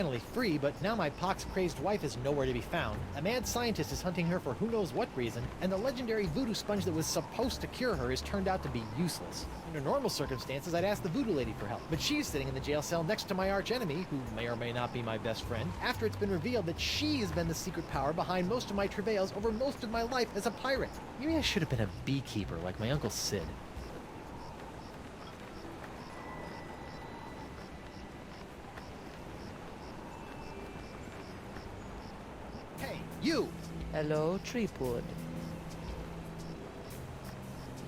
finally free, but now my pox-crazed wife is nowhere to be found. A mad scientist is hunting her for who knows what reason, and the legendary voodoo sponge that was supposed to cure her has turned out to be useless. Under normal circumstances, I'd ask the voodoo lady for help, but she's sitting in the jail cell next to my archenemy, who may or may not be my best friend, after it's been revealed that she has been the secret power behind most of my travails over most of my life as a pirate. Maybe I should have been a beekeeper like my Uncle Sid. Hey, you! Hello, Treepwood.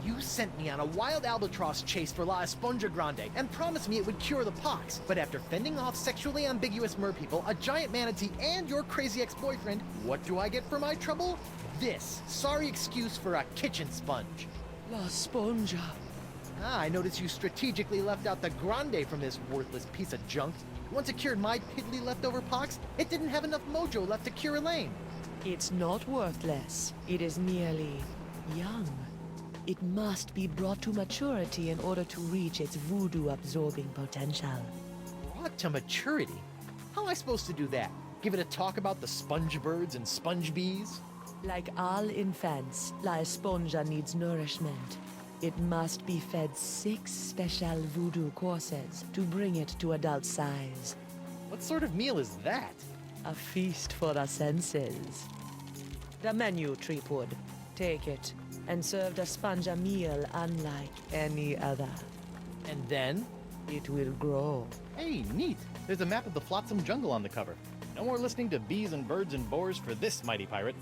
You sent me on a wild albatross chase for La Esponja Grande and promised me it would cure the pox. But after fending off sexually ambiguous merpeople, a giant manatee, and your crazy ex-boyfriend, what do I get for my trouble? This sorry excuse for a kitchen sponge. La Sponja. Ah, I notice you strategically left out the Grande from this worthless piece of junk. Once it cured my piddly leftover pox, it didn't have enough mojo left to cure Elaine. It's not worthless. It is merely young. It must be brought to maturity in order to reach its voodoo-absorbing potential. Brought to maturity? How am I supposed to do that? Give it a talk about the sponge birds and sponge bees? Like all infants, La Esponja needs nourishment. It must be fed 6 special voodoo courses to bring it to adult size. What sort of meal is that? A feast for the senses. The menu, Treepwood. Take it, and serve the sponge a meal unlike any other. And then? It will grow. Hey, neat. There's a map of the Flotsam Jungle on the cover. No more listening to bees and birds and boars for this mighty pirate.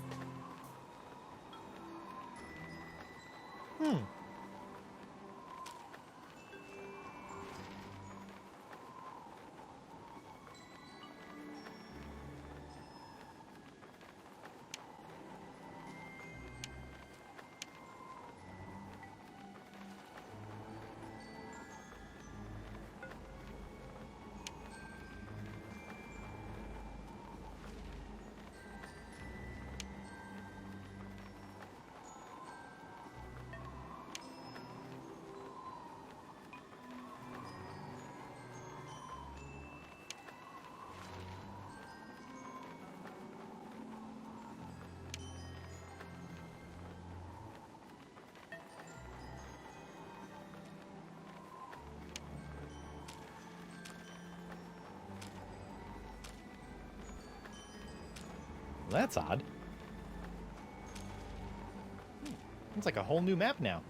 Well, that's odd. It's like a whole new map now.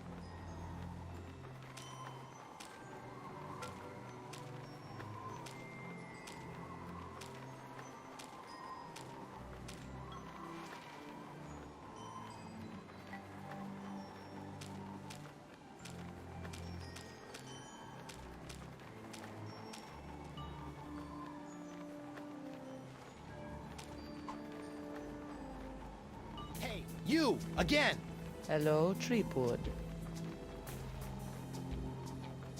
Hey, you! Again! Hello, Treepwood.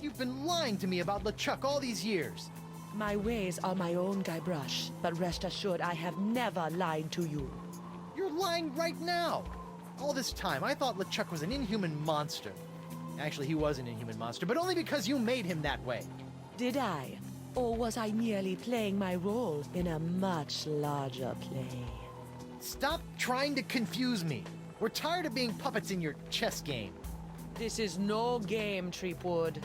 You've been lying to me about LeChuck all these years. My ways are my own, Guybrush, but rest assured I have never lied to you. You're lying right now! All this time, I thought LeChuck was an inhuman monster. Actually, he was an inhuman monster, but only because you made him that way. Did I? Or was I merely playing my role in a much larger play? Stop trying to confuse me. We're tired of being puppets in your chess game. This is no game, Treepwood.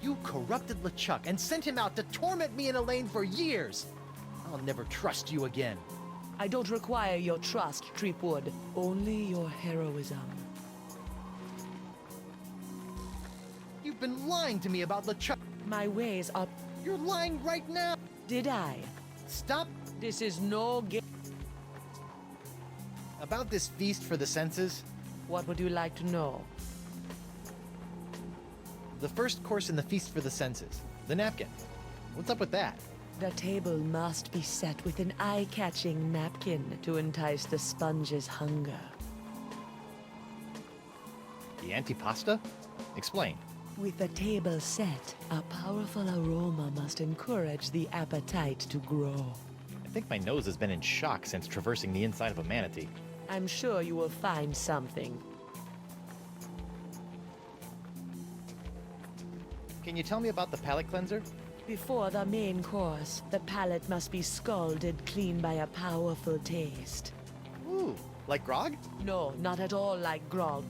You corrupted LeChuck and sent him out to torment me and Elaine for years. I'll never trust you again. I don't require your trust, Treepwood. Only your heroism. You've been lying to me about LeChuck. My ways are... You're lying right now. Did I? Stop. This is no game. About this feast for the senses, What would you like to know? the first course in the feast for the senses, the napkin. What's up with that? The table must be set with an eye-catching napkin to entice the sponge's hunger. The antipasta? Explain. With the table set, a powerful aroma must encourage the appetite to grow. I think my nose has been in shock since traversing the inside of a manatee. I'm sure you will find something. Can you tell me about the palate cleanser? Before the main course, the palate must be scalded clean by a powerful taste. Ooh, like grog? No, not at all like grog.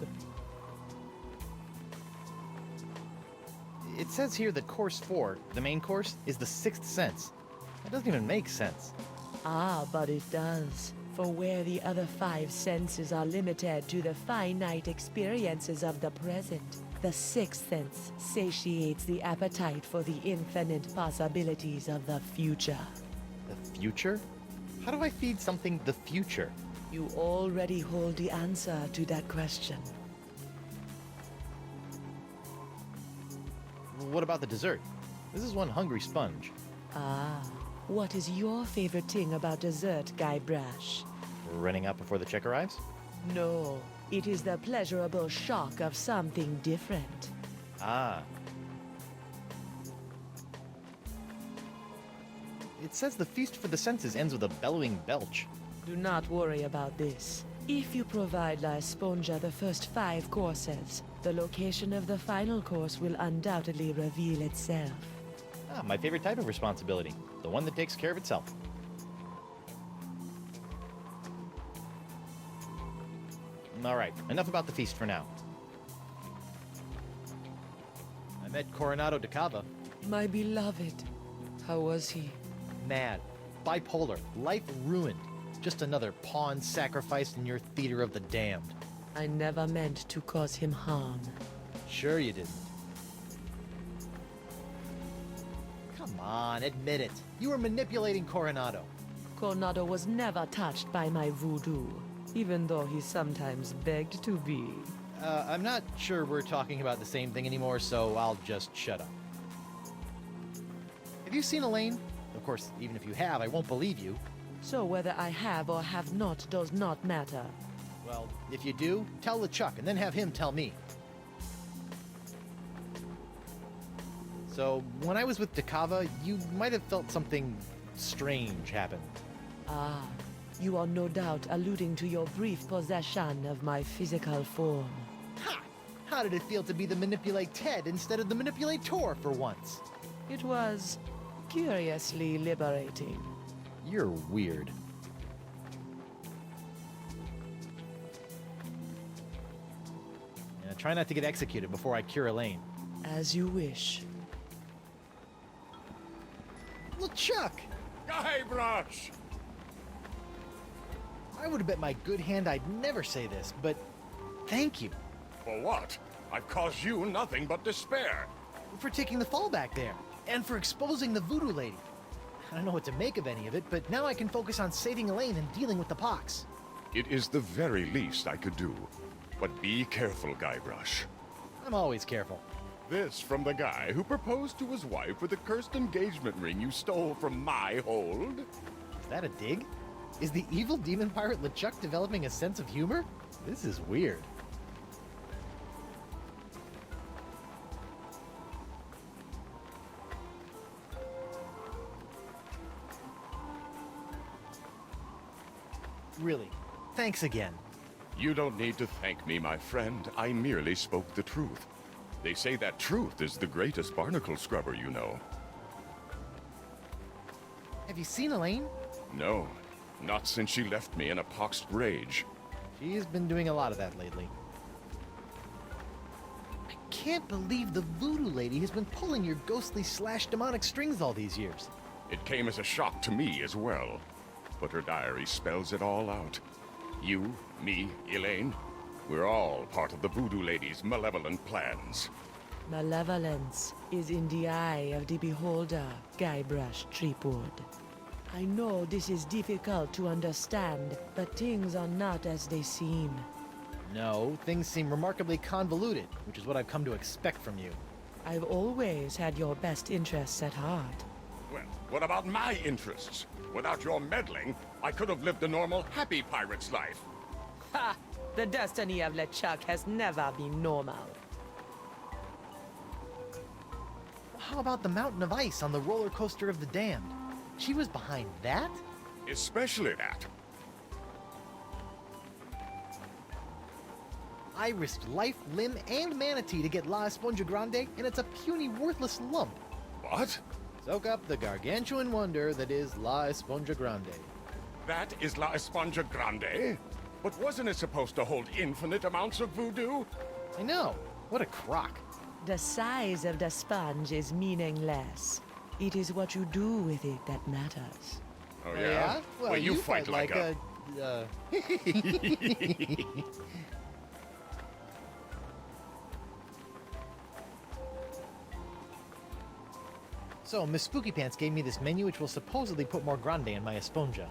It says here that course 4, the main course, is the sixth sense. That doesn't even make sense. Ah, but it does. For where the other 5 senses are limited to the finite experiences of the present, the sixth sense satiates the appetite for the infinite possibilities of the future. The future? How do I feed something the future? You already hold the answer to that question. What about the dessert? This is one hungry sponge. Ah, what is your favorite thing about dessert, Guybrush? Running out before the check arrives? No, it is the pleasurable shock of something different. Ah. It says the feast for the senses ends with a bellowing belch. Do not worry about this. If you provide La Esponja the first 5 courses, the location of the final course will undoubtedly reveal itself. Ah, my favorite type of responsibility. The one that takes care of itself. Alright, enough about the feast for now. I met Coronado de Cava. My beloved. How was he? Mad. Bipolar. Life ruined. Just another pawn sacrificed in your theater of the damned. I never meant to cause him harm. Sure you didn't. Come on, admit it. You were manipulating Coronado. Coronado was never touched by my voodoo, even though he sometimes begged to be. I'm not sure we're talking about the same thing anymore, so I'll just shut up. Have you seen Elaine? Of course, even if you have, I won't believe you. So whether I have or have not does not matter. Well, if you do, tell LeChuck and then have him tell me. So, when I was with DeCava, you might have felt something strange happen. Ah, you are no doubt alluding to your brief possession of my physical form. Ha! How did it feel to be the Manipulate Ted instead of the Manipulator for once? It was curiously liberating. You're weird. Yeah, try not to get executed before I cure Elaine. As you wish. LeChuck! Guybrush! I would have bet my good hand I'd never say this, but thank you For what? I've caused you nothing but despair. for taking the fall back there, and for exposing the Voodoo Lady. I don't know what to make of any of it, but now I can focus on saving Elaine and dealing with the pox. It is the very least I could do. But be careful, Guybrush. I'm always careful. This from the guy who proposed to his wife with a cursed engagement ring you stole from my hold? Is that a dig? Is the evil demon pirate LeChuck developing a sense of humor? This is weird. Really, thanks again. You don't need to thank me, my friend. I merely spoke the truth. They say that truth is the greatest barnacle scrubber you know. Have you seen Elaine? No, not since she left me in a poxed rage. She's been doing a lot of that lately. I can't believe the Voodoo Lady has been pulling your ghostly / demonic strings all these years. It came as a shock to me as well. But her diary spells it all out. You, me, Elaine, we're all part of the Voodoo Lady's malevolent plans. Malevolence is in the eye of the beholder, Guybrush Threepwood. I know this is difficult to understand, but things are not as they seem. No, things seem remarkably convoluted, which is what I've come to expect from you. I've always had your best interests at heart. Well, what about my interests? Without your meddling, I could have lived a normal, happy pirate's life. Ha! The destiny of LeChuck has never been normal. How about the mountain of ice on the roller coaster of the damned? She was behind that? Especially that. I risked life, limb, and manatee to get La Esponja Grande, and it's a puny, worthless lump. What? Soak up the gargantuan wonder that is La Esponja Grande. That is La Esponja Grande? But wasn't it supposed to hold infinite amounts of voodoo? I know. What a crock. The size of the sponge is meaningless. It is what you do with it that matters. Oh, yeah? Well, you fight like a... So, Miss Spooky Pants gave me this menu which will supposedly put more grande in my esponja.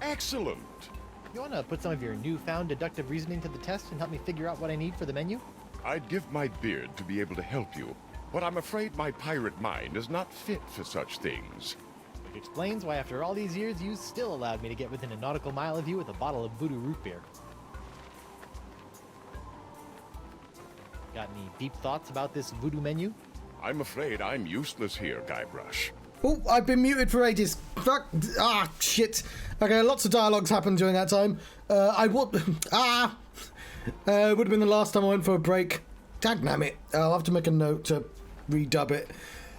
Excellent! You wanna put some of your newfound deductive reasoning to the test and help me figure out what I need for the menu? I'd give my beard to be able to help you, but I'm afraid my pirate mind is not fit for such things. Which explains why after all these years you still allowed me to get within a nautical mile of you with a bottle of Voodoo root beer. Got any deep thoughts about this Voodoo menu? I'm afraid I'm useless here, Guybrush. Oh, I've been muted for ages. Fuck. Ah, shit. Okay, lots of dialogues happened during that time. Would have been the last time I went for a break. Damn it. I'll have to make a note to redub it.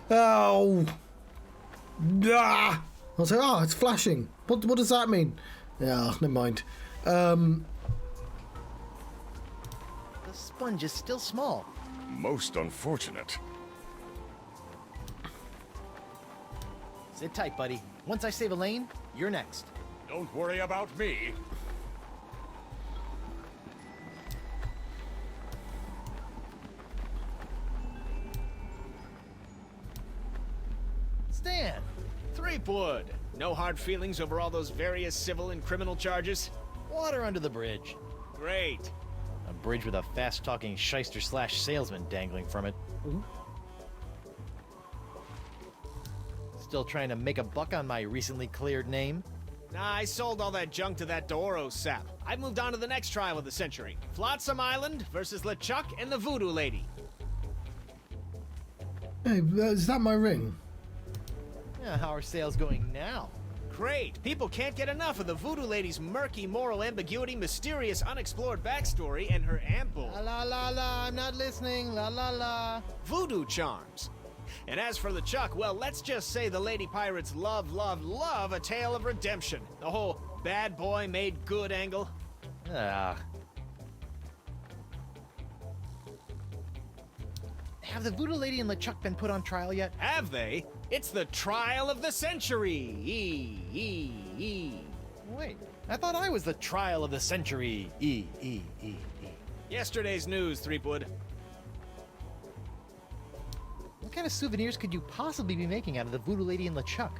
Oh. Ah. I'll say, it's flashing. What does that mean? Yeah, never mind. The sponge is still small. Most unfortunate. Sit tight, buddy. Once I save Elaine, you're next. Don't worry about me. Stan! Threepwood! No hard feelings over all those various civil and criminal charges? Water under the bridge. Great. A bridge with a fast-talking shyster/salesman dangling from it. Still trying to make a buck on my recently cleared name? Nah, I sold all that junk to that Dooro sap. I moved on to the next trial of the century. Flotsam Island versus LeChuck and the Voodoo Lady. Hey, is that my ring? Yeah, how are sales going now? Great! People can't get enough of the Voodoo Lady's murky moral ambiguity, mysterious unexplored backstory, and her ample... La la la la, I'm not listening, la la la. voodoo charms. And as for LeChuck, well, let's just say the Lady Pirates love a tale of redemption. The whole bad boy made good angle. Ah. Have the Voodoo Lady and LeChuck been put on trial yet? Have they? It's the trial of the century. Wait, I thought I was the trial of the century. Yesterday's news, Threepwood. What kind of souvenirs could you possibly be making out of the Voodoo Lady and LeChuck?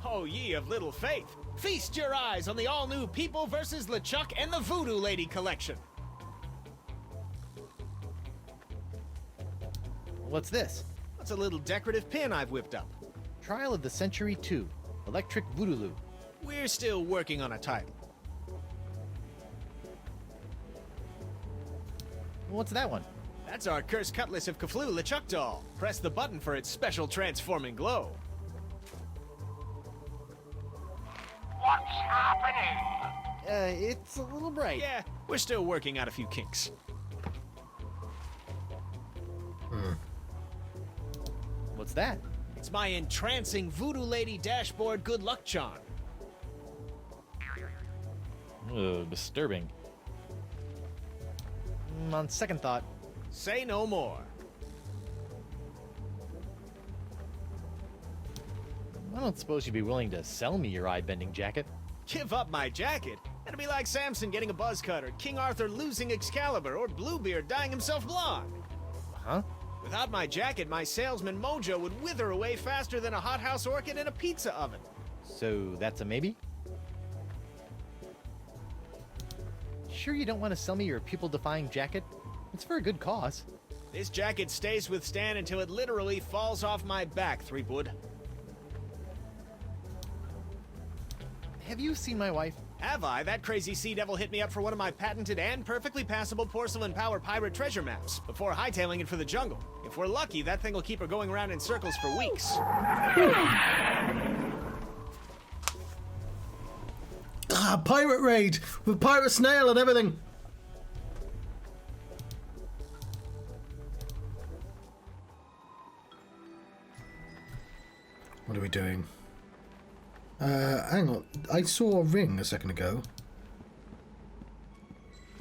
Oh, ye of little faith. Feast your eyes on the all-new People vs. LeChuck and the Voodoo Lady collection. What's this? That's a little decorative pin I've whipped up. Trial of the Century 2, Electric Voodoo. We're still working on a title. What's that one? That's our cursed cutlass of Kaflu LeChuck doll. Press the button for its special transforming glow. What's happening? It's a little bright. Yeah, we're still working out a few kinks. What's that? It's my entrancing Voodoo Lady dashboard good luck charm. Disturbing. On second thought, Say no more. I don't suppose you'd be willing to sell me your eye-bending jacket. Give up my jacket? That'd be like Samson getting a buzz cut, or King Arthur losing Excalibur, or Bluebeard dyeing himself blonde. Huh? Without my jacket, my salesman mojo would wither away faster than a hothouse orchid in a pizza oven. So that's a maybe? Sure you don't want to sell me your pupil-defying jacket? It's for a good cause. This jacket stays with Stan until it literally falls off my back, Threepwood. Have you seen my wife? Have I? That crazy sea devil hit me up for one of my patented and perfectly passable porcelain power pirate treasure maps before hightailing it for the jungle. If we're lucky, that thing will keep her going around in circles for weeks. Pirate raid with pirate snail and everything. What are we doing? Hang on. I saw a ring a second ago.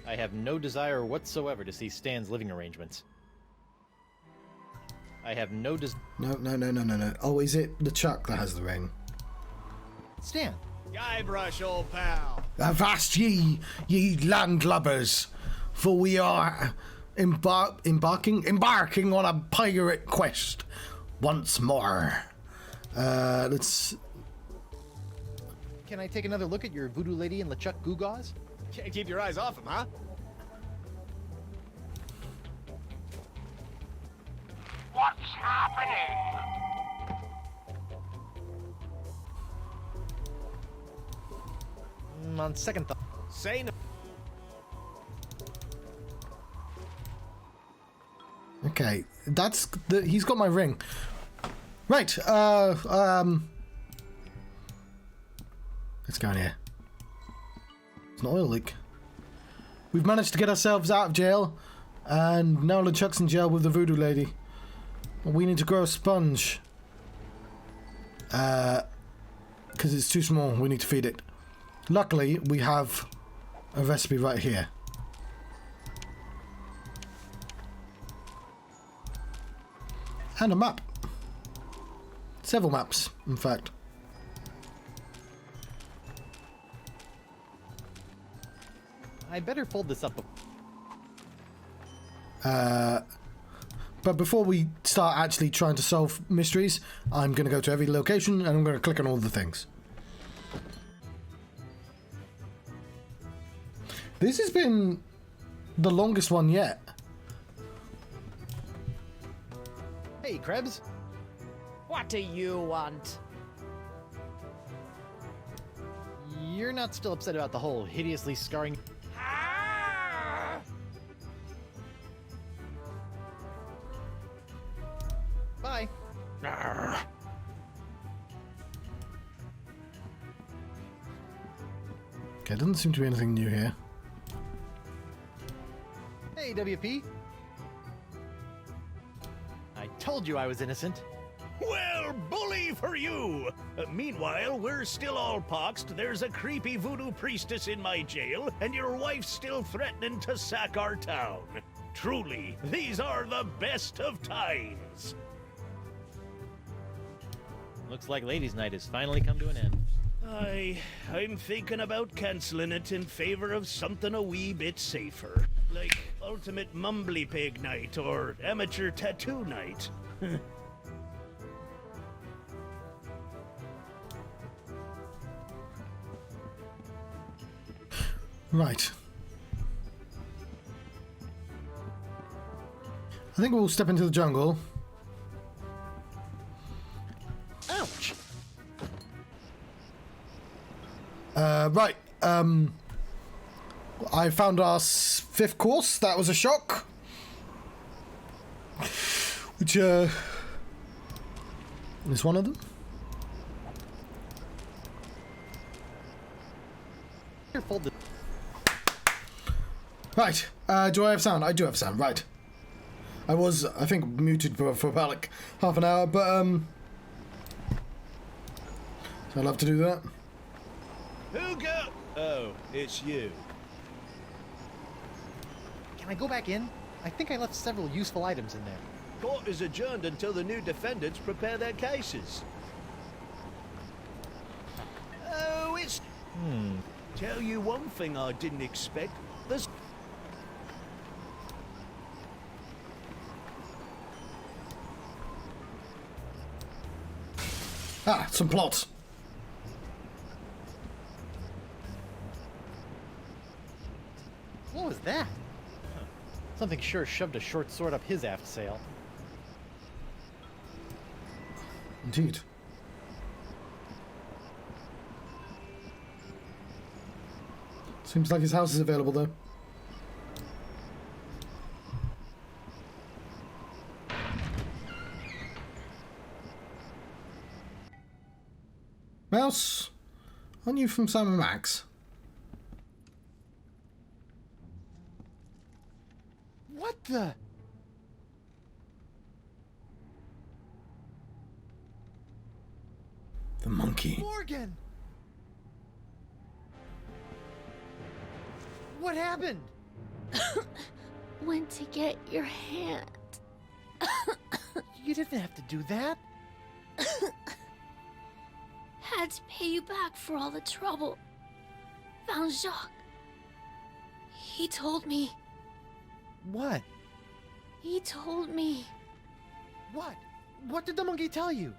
I have no desire whatsoever to see Stan's living arrangements. I have no No. Oh, is it the Chuck that has the ring? Stan! Guybrush, old pal. Avast ye landlubbers, for we are embarking on a pirate quest once more. Let's... Can I take another look at your voodoo lady and LeChuck Goo-Gaws? Can't keep your eyes off him, huh? What's happening? On second thought. Say no. Okay, he's got my ring. Right, let's go in here. It's an oil leak. We've managed to get ourselves out of jail, and now LeChuck's in jail with the voodoo lady. We need to grow a sponge. Because it's too small, we need to feed it. Luckily, we have a recipe right here. And a map. Several maps, in fact. I better fold this up. But before we start actually trying to solve mysteries, I'm going to go to every location and I'm going to click on all the things. This has been the longest one yet. Hey, Krebs. What do you want? You're not still upset about the whole hideously scarring... Bye. Okay, doesn't seem to be anything new here. Hey, WP. I told you I was innocent. Well, bully for you! Meanwhile, we're still all poxed, there's a creepy voodoo priestess in my jail, and your wife's still threatening to sack our town. Truly, these are the best of times. Looks like Ladies' Night has finally come to an end. I'm thinking about canceling it in favor of something a wee bit safer. Like Ultimate Mumbly Pig Night or Amateur Tattoo Night. Right. I think we'll step into the jungle. Ouch! Right. I found our fifth course. That was a shock. Which, is one of them. Here, fold the... Right. Do I have sound? I do have sound. Right. I was, I think, muted for about like half an hour, but so I'll have to do that. Who go? Oh, it's you. Can I go back in? I think I left several useful items in there. Court is adjourned until the new defendants prepare their cases. Oh, it's... Tell you one thing I didn't expect. There's... Ah, some plots. What was that? Huh. Something sure shoved a short sword up his aft sail. Indeed. Seems like his house is available, though. Mouse, aren't you from Sam & Max? What the... monkey. Morgan! What happened? Went to get your hand. You didn't have to do that. Had to pay you back for all the trouble. Found Jacques. He told me. What? He told me. What? What did the monkey tell you?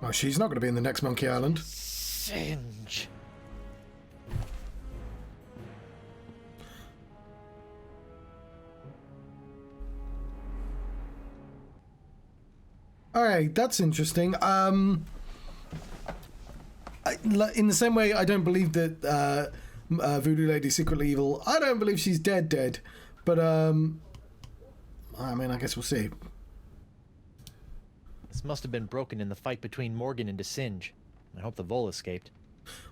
Oh, she's not going to be in the next Monkey Island. Singe. Alright, that's interesting. In the same way, I don't believe that Voodoo Lady's secretly evil. I don't believe she's dead. But, I mean, I guess we'll see. This must have been broken in the fight between Morgan and Singe. I hope the Vole escaped.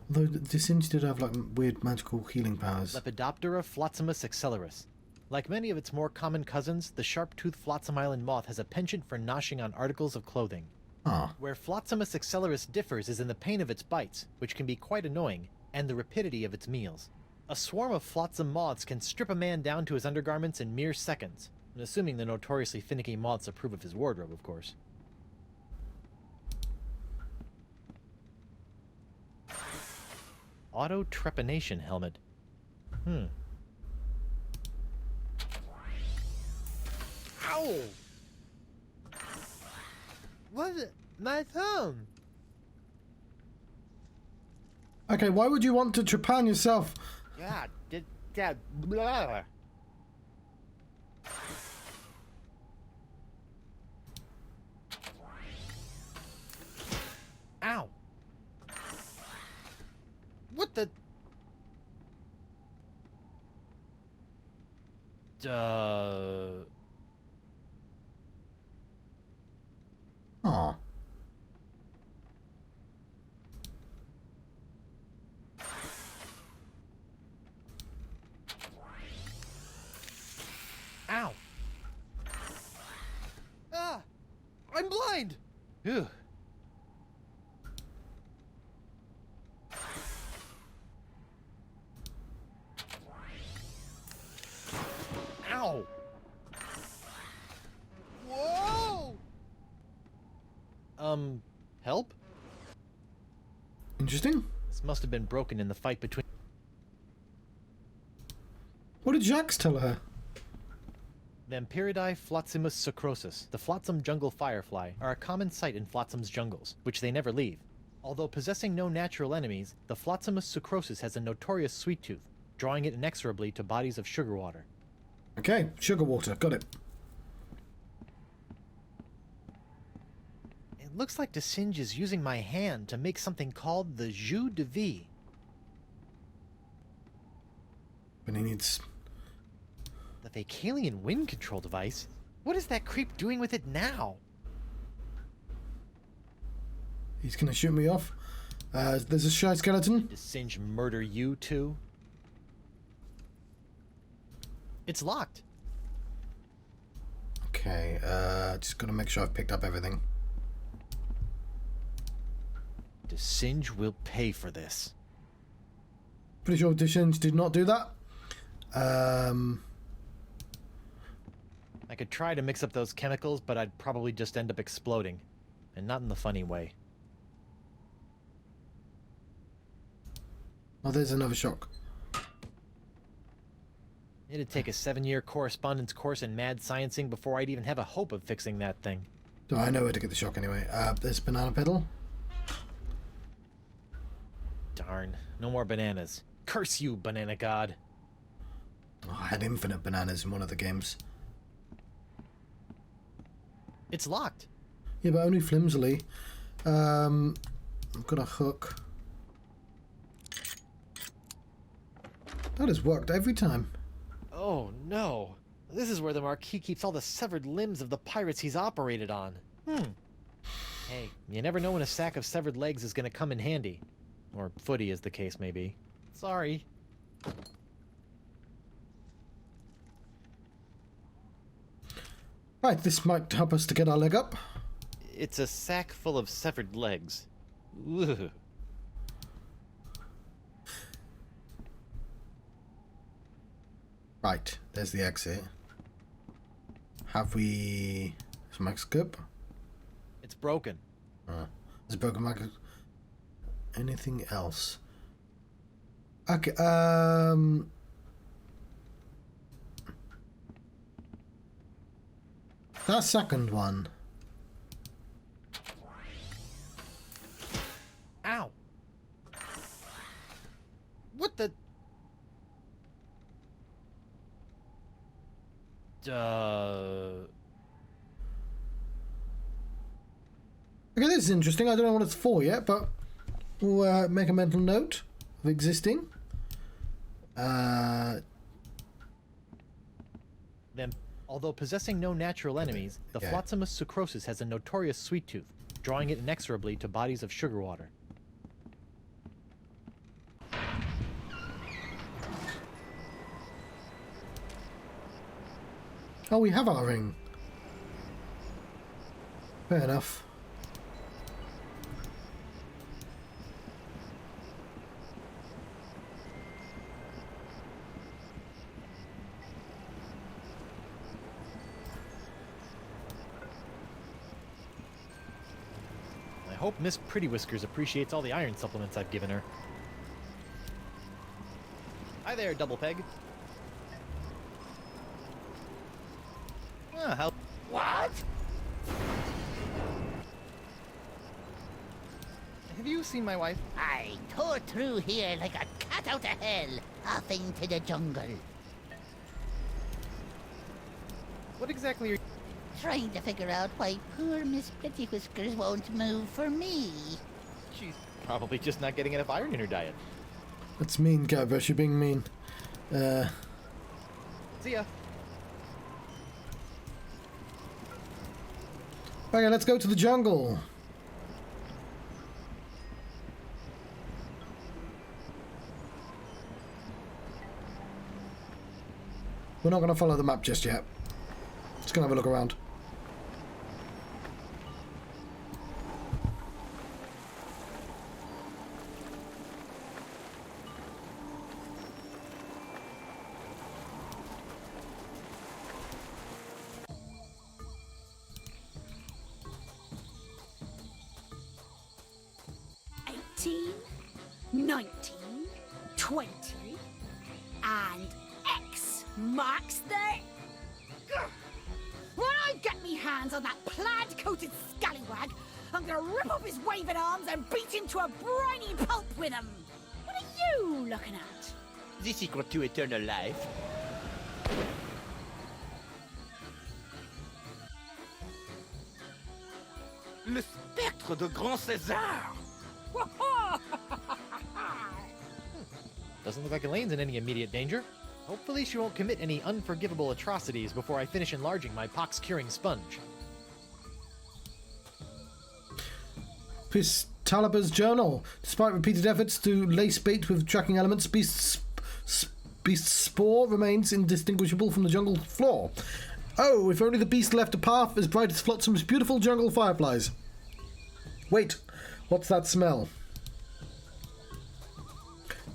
Although the Singe did have, like, weird magical healing powers. Lepidoptera flotzimus accelerus. Like many of its more common cousins, the sharp-toothed Flotsam Island moth has a penchant for noshing on articles of clothing. Ah. Where Flotzimus accelerus differs is in the pain of its bites, which can be quite annoying, and the rapidity of its meals. A swarm of flotsam moths can strip a man down to his undergarments in mere seconds, and assuming the notoriously finicky moths approve of his wardrobe, of course. Auto trepanation helmet. Ow! What? My thumb! Okay, why would you want to trepan yourself? God, that blah. Ow! What the? Aw. Ow! Ah! I'm blind! Ugh. Ow! Whoa! Help? Interesting. This must have been broken in the fight between... What did Jax tell her? Vampiridae flotzimus sucrosus, the flotsam jungle firefly, are a common sight in flotsam's jungles, which they never leave. Although possessing no natural enemies, the flotzimus sucrosus has a notorious sweet tooth, drawing it inexorably to bodies of sugar water. Okay, sugar water, got it. It looks like Singe is using my hand to make something called the jus de vie. But he needs... The Vacalian wind control device? What is that creep doing with it now? He's gonna shoot me off. There's a shy skeleton. Does Singe murder you too? It's locked. Okay, just gotta make sure I've picked up everything. Singe will pay for this. Pretty sure Singe did not do that. I could try to mix up those chemicals, but I'd probably just end up exploding. And not in the funny way. Oh, there's another shock. It'd take a 7-year correspondence course in mad sciencing before I'd even have a hope of fixing that thing. Do I know where to get the shock anyway? There's banana pedal. Darn, no more bananas. Curse you, banana god. Oh, I had infinite bananas in one of the games. It's locked. Yeah, but only flimsily. I've got a hook. That has worked every time. Oh no. This is where the Marquis keeps all the severed limbs of the pirates he's operated on. Hey, you never know when a sack of severed legs is gonna come in handy. Or footy, as the case may be. Sorry. Right, this might help us to get our leg up. It's a sack full of severed legs. Ugh. Right, there's the exit. Have we... some scope? It's broken. There's a broken mag. Anything else? Okay, that second one. Ow! What the... Okay, this is interesting. I don't know what it's for yet, but we'll make a mental note of existing. Then, although possessing no natural enemies, the Yeah. Flotsamus sucrosus has a notorious sweet tooth, drawing it inexorably to bodies of sugar water. Oh, we have our ring. Fair enough. I hope Miss Pretty Whiskers appreciates all the iron supplements I've given her. Hi there, Double Peg. Ah, how... What? Have you seen my wife? I tore through here like a cat out of hell, off into the jungle. What exactly are you... Trying to figure out why poor Miss Pretty Whiskers won't move for me. She's probably just not getting enough iron in her diet. That's mean, Gabrish. You're being mean. See ya. Okay, let's go to the jungle. We're not going to follow the map just yet. Just going to have a look around. $18, $19, $20, and X marks the... Grr. When I get me hands on that plaid-coated scallywag, I'm gonna rip off his waving arms and beat him to a briny pulp with them. What are you looking at? The secret to eternal life. Le spectre de Grand César! Doesn't look like Elaine's in any immediate danger. Hopefully she won't commit any unforgivable atrocities before I finish enlarging my pox-curing sponge. Talaber's journal. Despite repeated efforts to lace bait with tracking elements, Beast's spore remains indistinguishable from the jungle floor. Oh, if only the beast left a path as bright as Flotsam's beautiful jungle fireflies. Wait, what's that smell?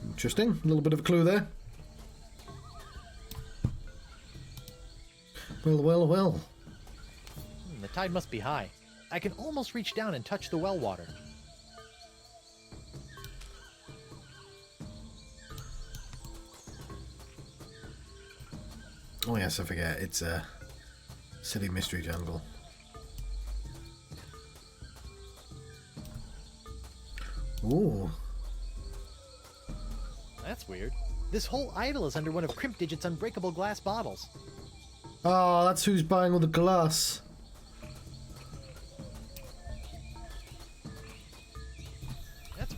Interesting. A little bit of a clue there. Well. The tide must be high. I can almost reach down and touch the well water. Oh yes, I forget. It's a silly mystery jungle. Ooh. That's weird. This whole idol is under one of Crimp Digit's unbreakable glass bottles. Oh, that's who's buying all the glass.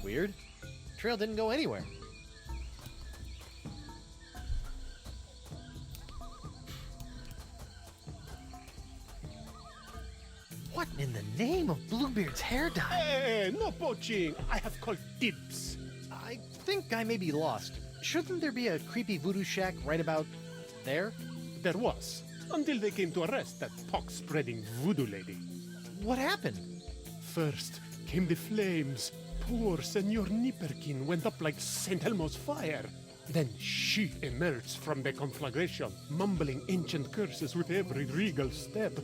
Weird. Trail didn't go anywhere. What in the name of Bluebeard's hair dye? Hey, no poaching. I have called dibs. I think I may be lost. Shouldn't there be a creepy voodoo shack right about there? There was, until they came to arrest that pox-spreading voodoo lady. What happened? First came the flames. Poor Senor Nipperkin went up like St. Elmo's fire. Then she emerged from the conflagration, mumbling ancient curses with every regal step.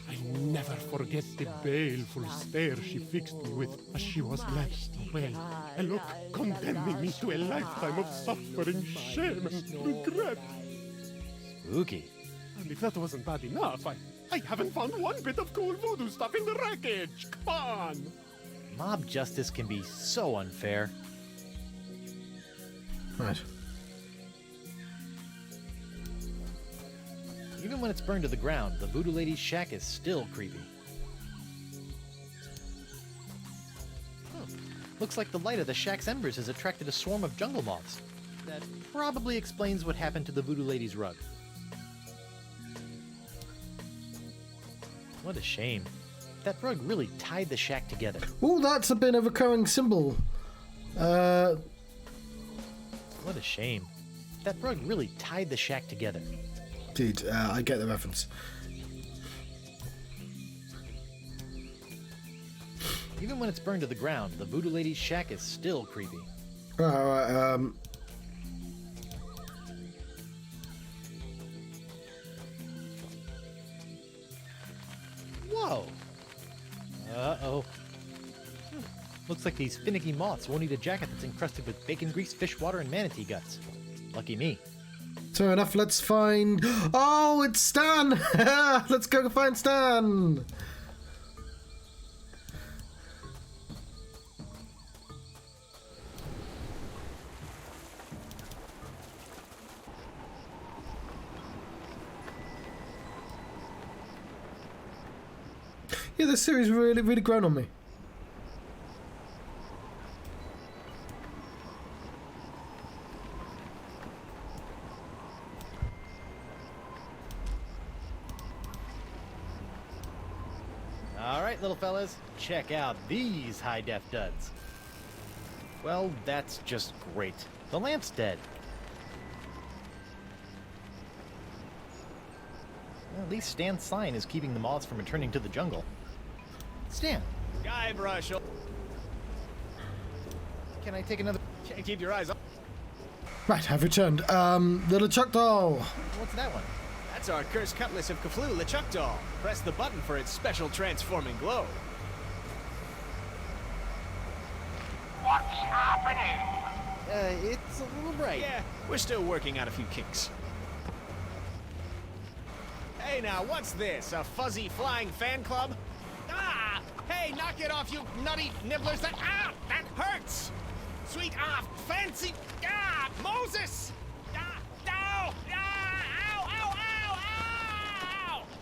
I never forget the baleful stare she fixed me with as she was lashed away. A look condemning me to a lifetime of suffering, shame, and regret. Spooky. And if that wasn't bad enough, I haven't found one bit of cool voodoo stuff in the wreckage. Come on! Mob justice can be so unfair. Right. Even when it's burned to the ground, the voodoo lady's shack is still creepy. Looks like the light of the shack's embers has attracted a swarm of jungle moths. That probably explains what happened to the voodoo lady's rug. What a shame. That rug really tied the shack together. Oh, that's been a recurring symbol. What a shame. That rug really tied the shack together. Dude, I get the reference. Even when it's burned to the ground, the voodoo lady's shack is still creepy. Alright, Whoa! Uh-oh. Looks like these finicky moths won't eat a jacket that's encrusted with bacon grease, fish water, and manatee guts. Lucky me. fair enough, let's find... Oh, it's Stan! Let's go find Stan! Yeah, this series really grown on me. Alright, little fellas, check out these high-def duds. Well, that's just great. The lamp's dead. Well, at least Stan's sign is keeping the moths from returning to the jungle. Stan! Guybrush. Can I take another... Can't keep your eyes on. Right, I've returned. Little Chuck doll. What's that one? That's our cursed cutlass of Cthulhu, the Chuck doll. Press the button for its special transforming glow. What's happening? It's a little bright. Yeah, we're still working out a few kinks. Hey now, what's this? A fuzzy flying fan club? Ah! Hey, knock it off, you nutty nibblers! That hurts! Sweet fancy Moses! Ow!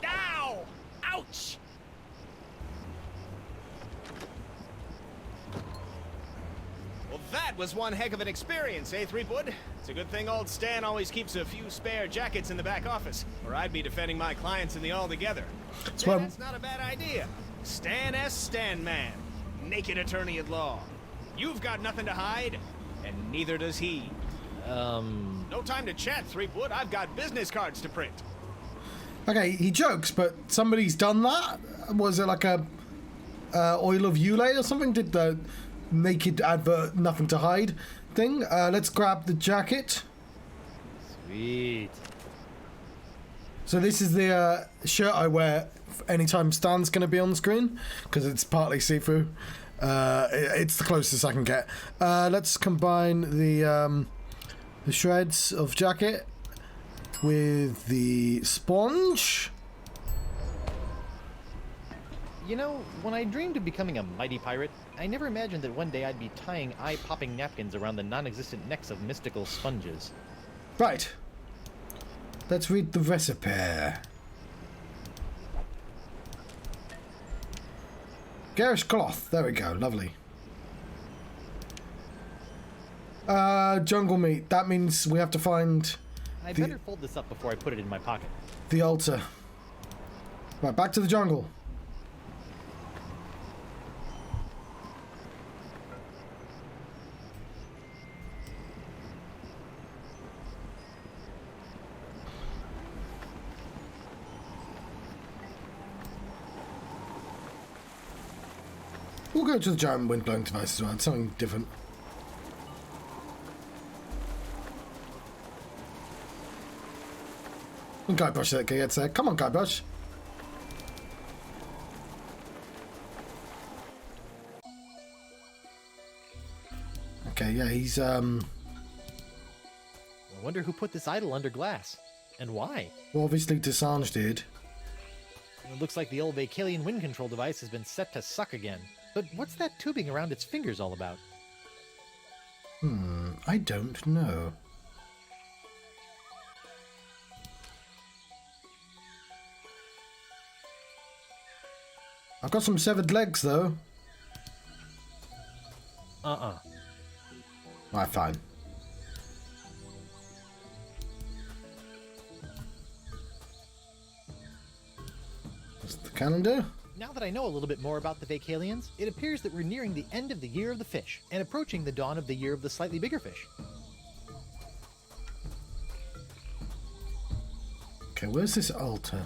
Ow! Ouch! Well, that was one heck of an experience, eh, Threepwood? It's a good thing old Stan always keeps a few spare jackets in the back office, or I'd be defending my clients in the All Together. why- That's not a bad idea. Stan S. Stanman, naked attorney at law. You've got nothing to hide, and neither does he. No time to chat, Threepwood. I've got business cards to print. Okay, he jokes, but somebody's done that? Was it like a Oil of Yule or something? Did the naked advert, nothing to hide thing? Let's grab the jacket. Sweet. So this is the shirt I wear anytime Stan's going to be on screen, because it's partly see-through. It's the closest I can get. Let's combine the shreds of jacket with the sponge. You know, when I dreamed of becoming a mighty pirate, I never imagined that one day I'd be tying eye-popping napkins around the non-existent necks of mystical sponges. Right. Let's read the recipe. Garish cloth. There we go. Lovely. Jungle meat. That means we have to find I better fold this up before I put it in my pocket. the altar. Right, back to the jungle. We'll go to the giant wind-blowing device as well. It's something different. And Guybrush that gets there. Come on, Guybrush. Okay, yeah, he's I wonder who put this idol under glass. And why? well, obviously Desange did. It looks like the old Vacalian wind control device has been set to suck again. But what's that tubing around its fingers all about? I don't know. I've got some severed legs, though. Alright, fine. That's the calendar. Now that I know a little bit more about the Vacalians, it appears that we're nearing the end of the Year of the Fish, and approaching the dawn of the Year of the Slightly Bigger Fish. Okay, where's this altar?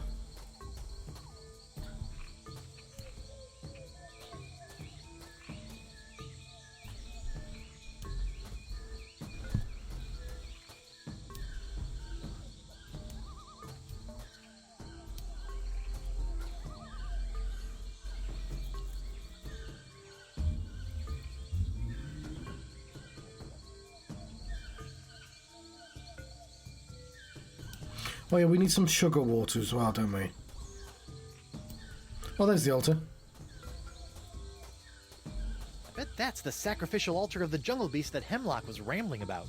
Oh yeah, we need some sugar water as well, don't we? Oh, there's the altar. I bet that's the sacrificial altar of the jungle beast that Hemlock was rambling about.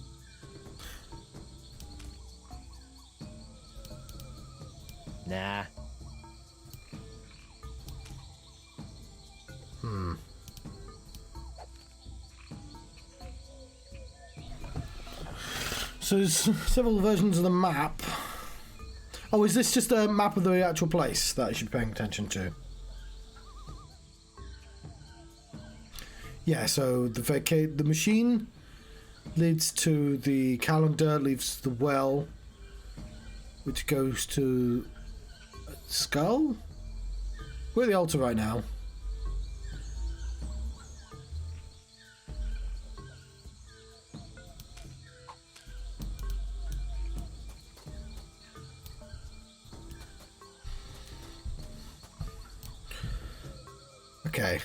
Nah. So there's several versions of the map. Oh, is this just a map of the actual place that I should be paying attention to? Yeah, so the machine leads to the calendar, leads to the well, which goes to a skull? We're at the altar right now. Okay.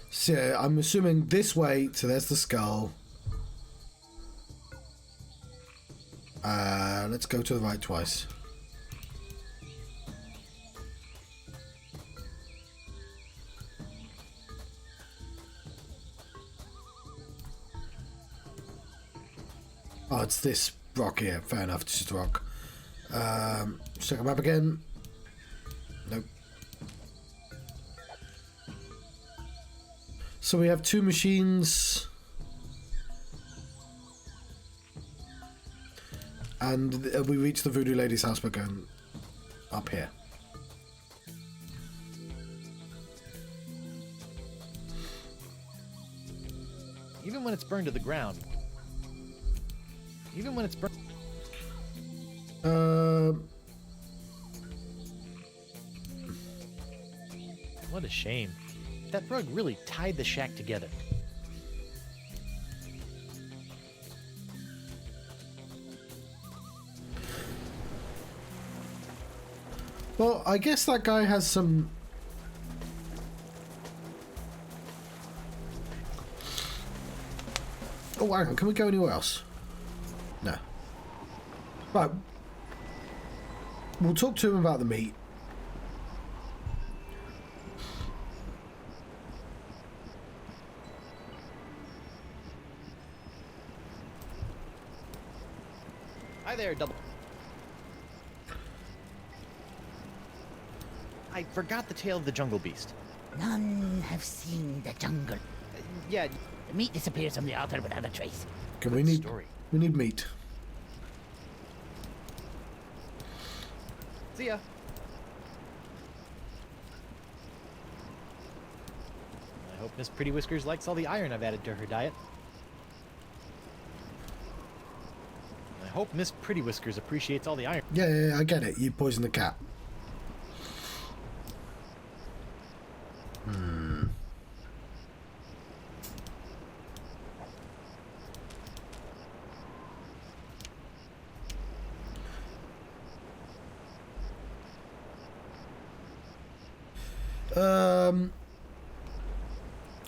So I'm assuming this way, so there's the skull. Let's go to the right twice. Oh, it's this rock here. Fair enough, it's just a rock. Check the map again. Nope. So we have two machines, and we reach the Voodoo Lady's house by going up here. Even when it's burned to the ground. Even when it's burned. What a shame. That rug really tied the shack together. Well, I guess that guy has some... Oh, hang on. Can we go anywhere else? No. Right. We'll talk to him about the meat. Hi there, Double. I forgot the tale of the jungle beast. None have seen the jungle. Yeah, The meat disappears from the altar without a trace. Okay, Good story. we need meat. See ya. I hope Miss Pretty Whiskers likes all the iron I've added to her diet. I hope Miss Pretty Whiskers appreciates all the iron. Yeah, I get it. You poisoned the cat.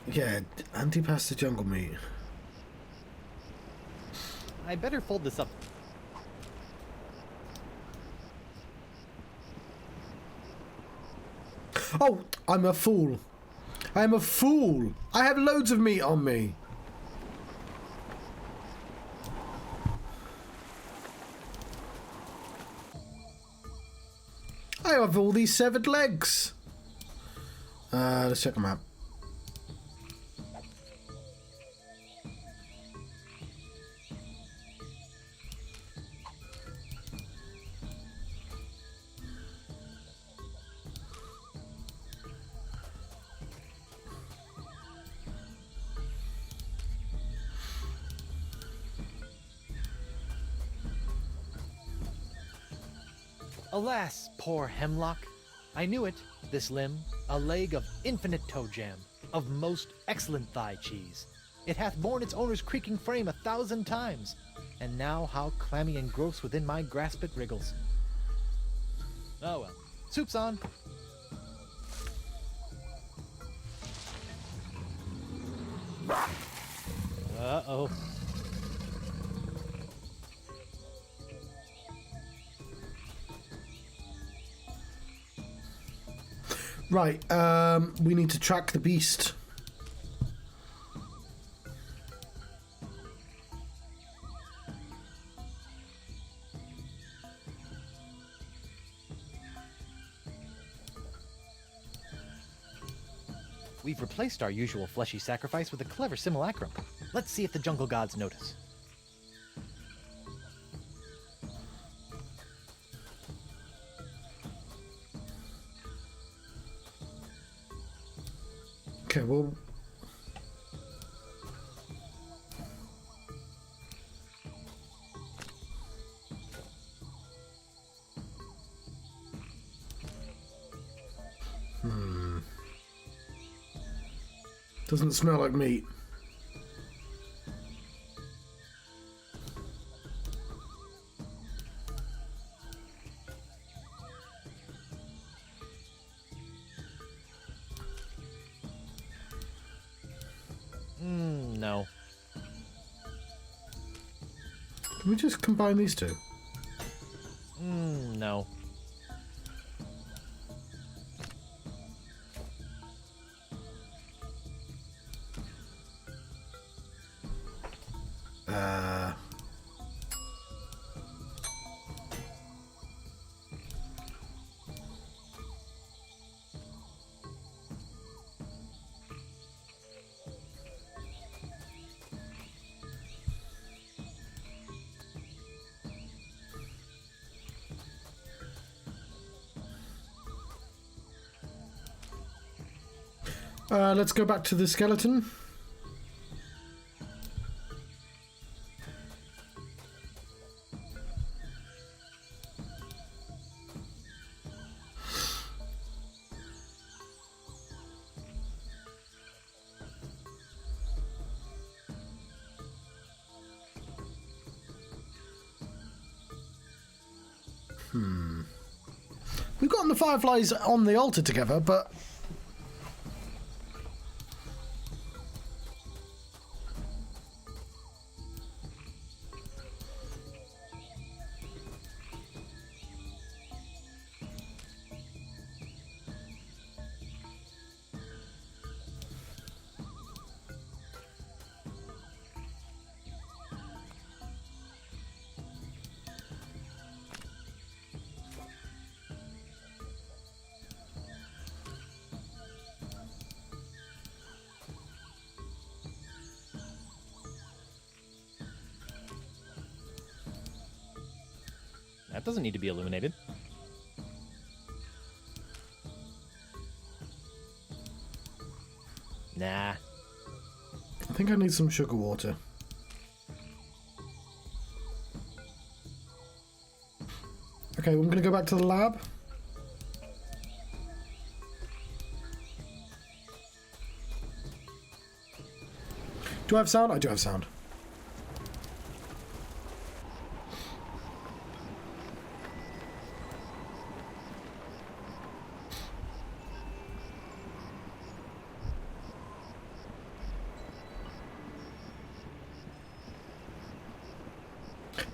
Yeah, anti-pasta jungle meat. I better fold this up. Oh, I'm a fool. I'm a fool. I have loads of meat on me. I have all these severed legs. Let's check them out. Alas, poor hemlock. I knew it, this limb, a leg of infinite toe jam, of most excellent thigh cheese. It hath borne its owner's creaking frame 1,000 times, and now how clammy and gross within my grasp it wriggles. Oh well, soup's on. Uh-oh. Right, we need to track the beast. We've replaced our usual fleshy sacrifice with a clever simulacrum. Let's see if the jungle gods notice. Okay, well... Doesn't smell like meat. No. Can we just combine these two? No. Let's go back to the skeleton. We've gotten the fireflies on the altar together, but... That doesn't need to be illuminated. Nah. I think I need some sugar water. Okay, I'm going to go back to the lab. Do I have sound? I do have sound.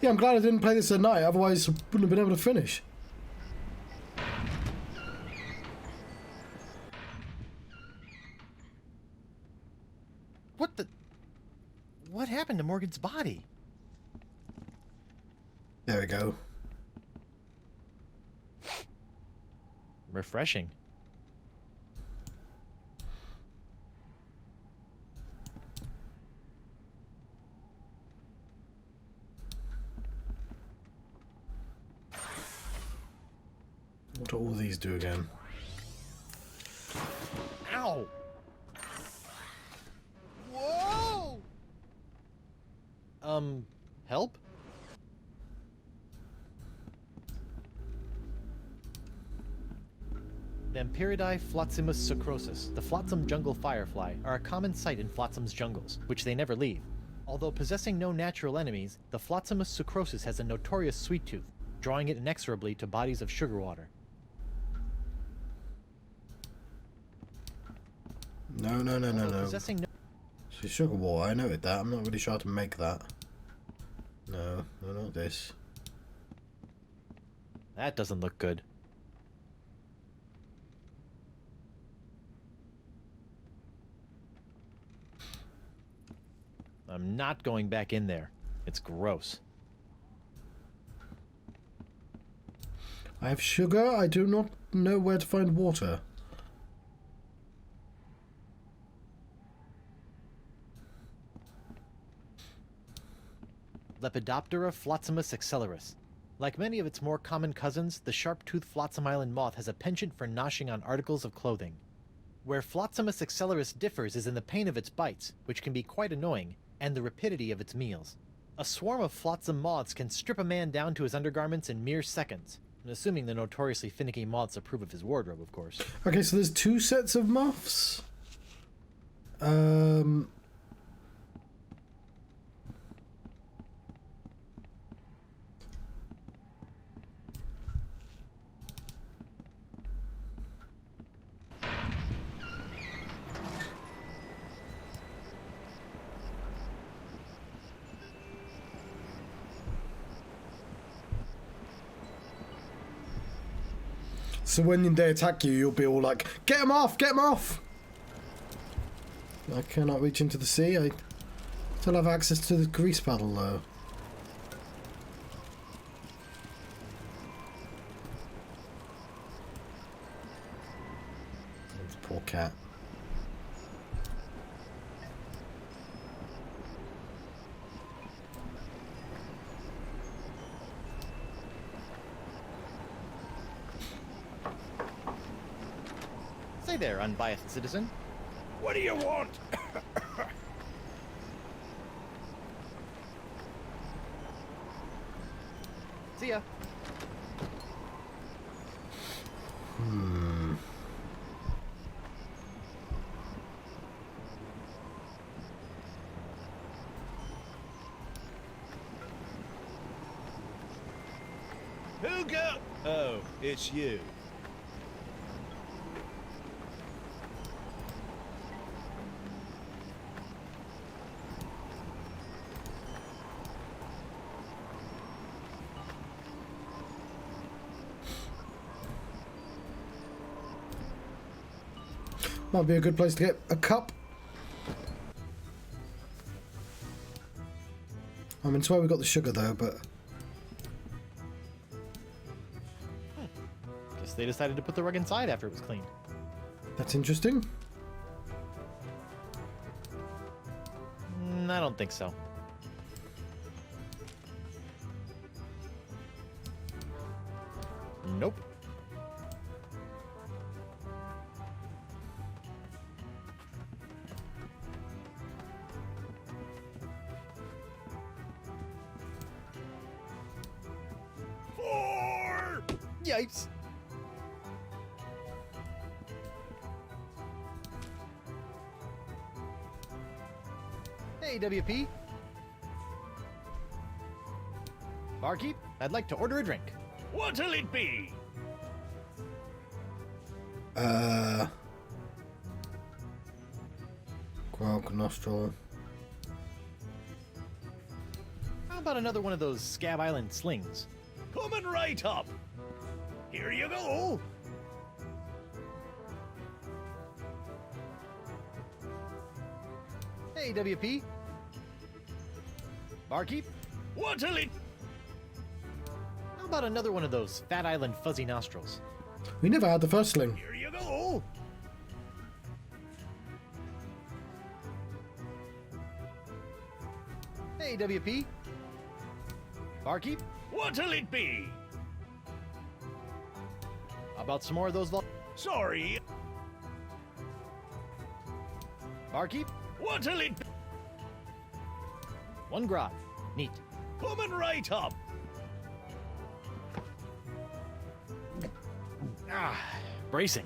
Yeah, I'm glad I didn't play this at night, otherwise I wouldn't have been able to finish. What the... What happened to Morgan's body? There we go. Refreshing. What do all these do again? Ow! Whoa! Help? Vampiridae Flotzimus sucrosus, the flotsam jungle firefly, are a common sight in Flotsam's jungles, which they never leave. Although possessing no natural enemies, the Flotzimus sucrosus has a notorious sweet tooth, drawing it inexorably to bodies of sugar water. No. Possessing no So sugar water, I noted that. I'm not really sure how to make that. No, not this. That doesn't look good. I'm not going back in there. It's gross. I have sugar. I do not know where to find water. Lepidoptera flotzimus accelerus. Like many of its more common cousins, the sharp-toothed Flotsam Island moth has a penchant for noshing on articles of clothing. Where Flotzimus accelerus differs is in the pain of its bites, which can be quite annoying, and the rapidity of its meals. A swarm of flotsam moths can strip a man down to his undergarments in mere seconds, assuming the notoriously finicky moths approve of his wardrobe, of course. Okay, so there's two sets of muffs. So when they attack you, you'll be all like, "Get him off! Get him off!" I cannot reach into the sea. I still have access to the grease paddle, though. This poor cat. Say there, unbiased citizen. What do you want? See ya. Who go? Oh, it's you. Might be a good place to get a cup. I mean, it's where we got the sugar, though, but... Guess they decided to put the rug inside after it was cleaned. That's interesting. I don't think so. Nope. Four! Yikes. Hey, WP. Barkeep, I'd like to order a drink. What'll it be? Grog nostril. How about another one of those Scab Island slings? Coming right up. Here you go. Hey, WP. Barkeep, What'll it... how about another one of those Fat Island fuzzy nostrils? We never had the first sling. Here you go. Hey, WP. Barkeep, What'll it be? how about some more of those Sorry. Barkeep, What'll it be? one grog. Neat. Coming right up. Bracing.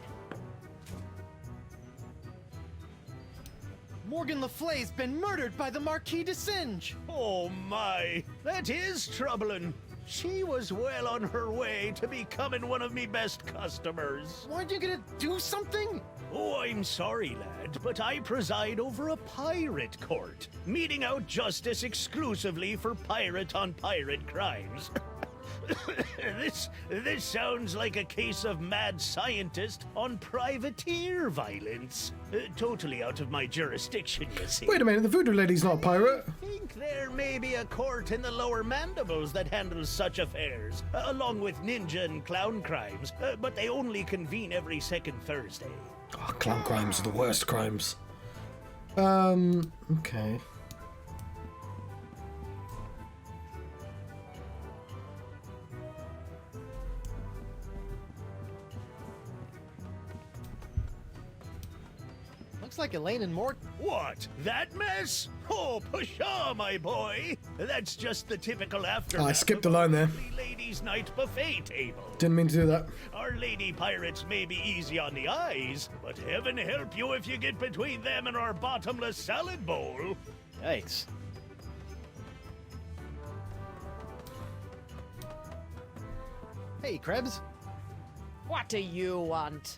Morgan Le Fay's been murdered by the Marquis de Singe. Oh my, that is troubling. She was well on her way to becoming one of me best customers. Weren't you gonna do something? Oh, I'm sorry, lad, but I preside over a pirate court, meting out justice exclusively for pirate-on-pirate crimes. This sounds like a case of mad scientist on privateer violence. Totally out of my jurisdiction, you see. Wait a minute, the voodoo lady's not a pirate. I think there may be a court in the lower mandibles that handles such affairs, along with ninja and clown crimes, but they only convene every second Thursday. Oh, clown crimes are the worst crimes. Okay. Looks like Elaine and Mort. What? That mess? Oh, pshaw, my boy. That's just the typical aftermath. I skipped a of line there. a ladies' night buffet table. Didn't mean to do that. Our lady pirates may be easy on the eyes, but heaven help you if you get between them and our bottomless salad bowl. Yikes. Hey, Krebs. What do you want?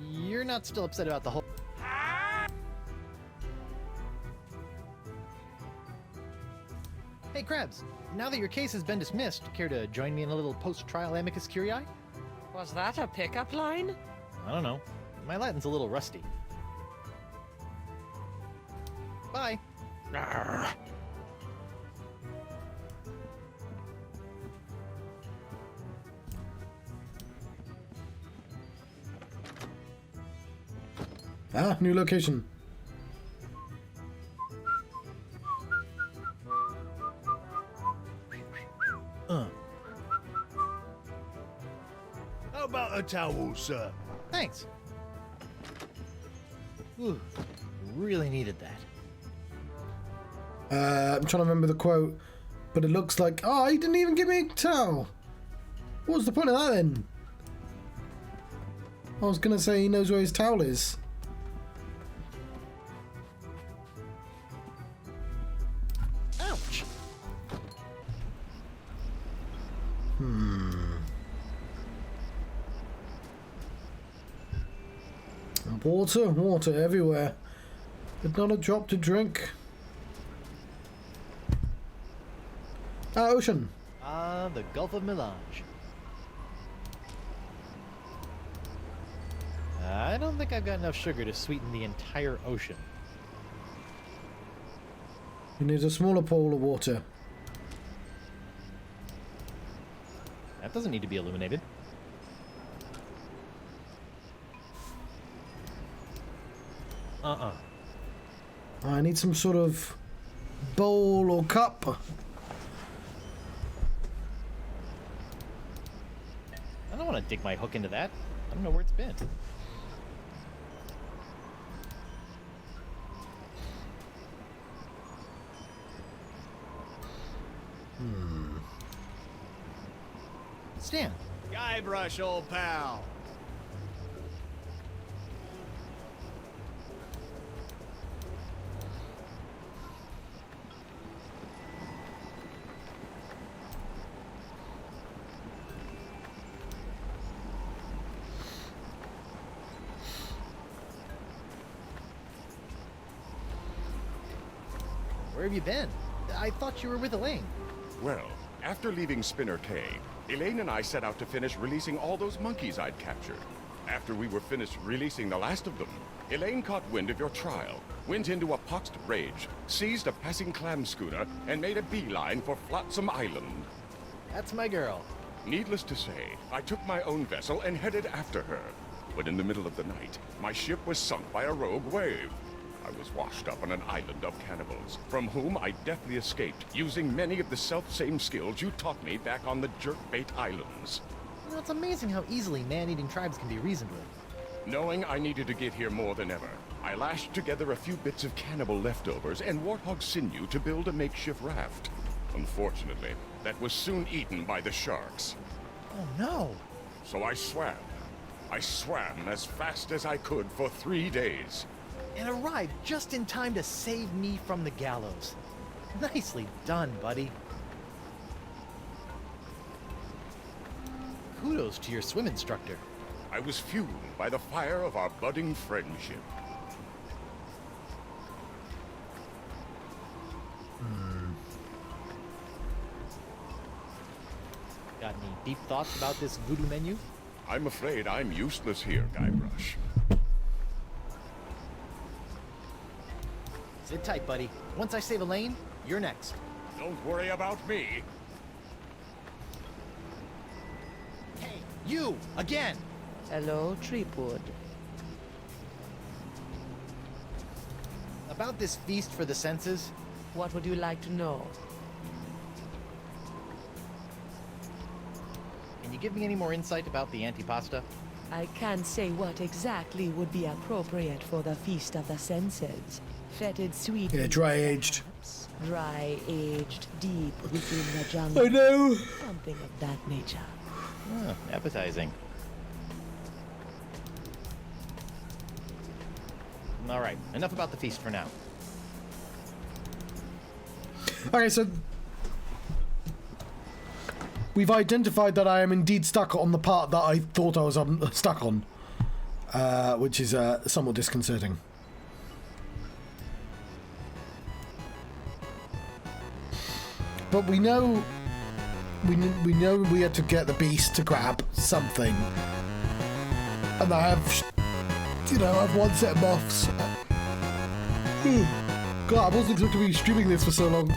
You're not still upset about the whole... Hey, Krebs. Now that your case has been dismissed, care to join me in a little post-trial amicus curiae? Was that a pickup line? I don't know. My Latin's a little rusty. Bye. Ah, new location. How about a towel, sir? Thanks. Ooh, really needed that. I'm trying to remember the quote, but it looks like... Oh, he didn't even give me a towel. What was the point of that then? I was going to say he knows where his towel is. Ouch. Water, water everywhere. But not a drop to drink. Ah, ocean. Ah, the Gulf of Melange. I don't think I've got enough sugar to sweeten the entire ocean. You need a smaller pool of water. That doesn't need to be illuminated. I need some sort of bowl or cup. I don't want to dig my hook into that. I don't know where it's been. Stan. Guybrush, old pal. Where have you been? I thought you were with Elaine. Well, after leaving Spinner Cave, Elaine and I set out to finish releasing all those monkeys I'd captured. After we were finished releasing the last of them, Elaine caught wind of your trial, went into a poxed rage, seized a passing clam schooner, and made a beeline for Flotsam Island. That's my girl. Needless to say, I took my own vessel and headed after her. But in the middle of the night, my ship was sunk by a rogue wave. I was washed up on an island of cannibals, from whom I deftly escaped, using many of the self-same skills you taught me back on the Jerkbait Islands. You know, it's amazing how easily man-eating tribes can be reasoned with. Knowing I needed to get here more than ever, I lashed together a few bits of cannibal leftovers and warthog sinew to build a makeshift raft. Unfortunately, that was soon eaten by the sharks. Oh no! So I swam. I swam as fast as I could for 3 days. And arrived just in time to save me from the gallows. Nicely done, buddy. Kudos to your swim instructor. I was fueled by the fire of our budding friendship. Got any deep thoughts about this voodoo menu? I'm afraid I'm useless here, Guybrush. Sit tight, buddy. Once I save Elaine, you're next. Don't worry about me. Hey, you! Again! Hello, Treepwood. About this feast for the senses, What would you like to know? can you give me any more insight about the antipasta? I can't say what exactly would be appropriate for the Feast of the Senses. Fetid sweet. Yeah, dry-aged. perhaps. Dry-aged deep within the jungle. I know. Something of that nature. Ah, appetizing. All right, enough about the feast for now. Okay, so we've identified that I am indeed stuck on the part that I thought I was stuck on, which is somewhat disconcerting. But we know we had to get the beast to grab something, and I have, I've one set of moths. God, I wasn't expecting to be streaming this for so long.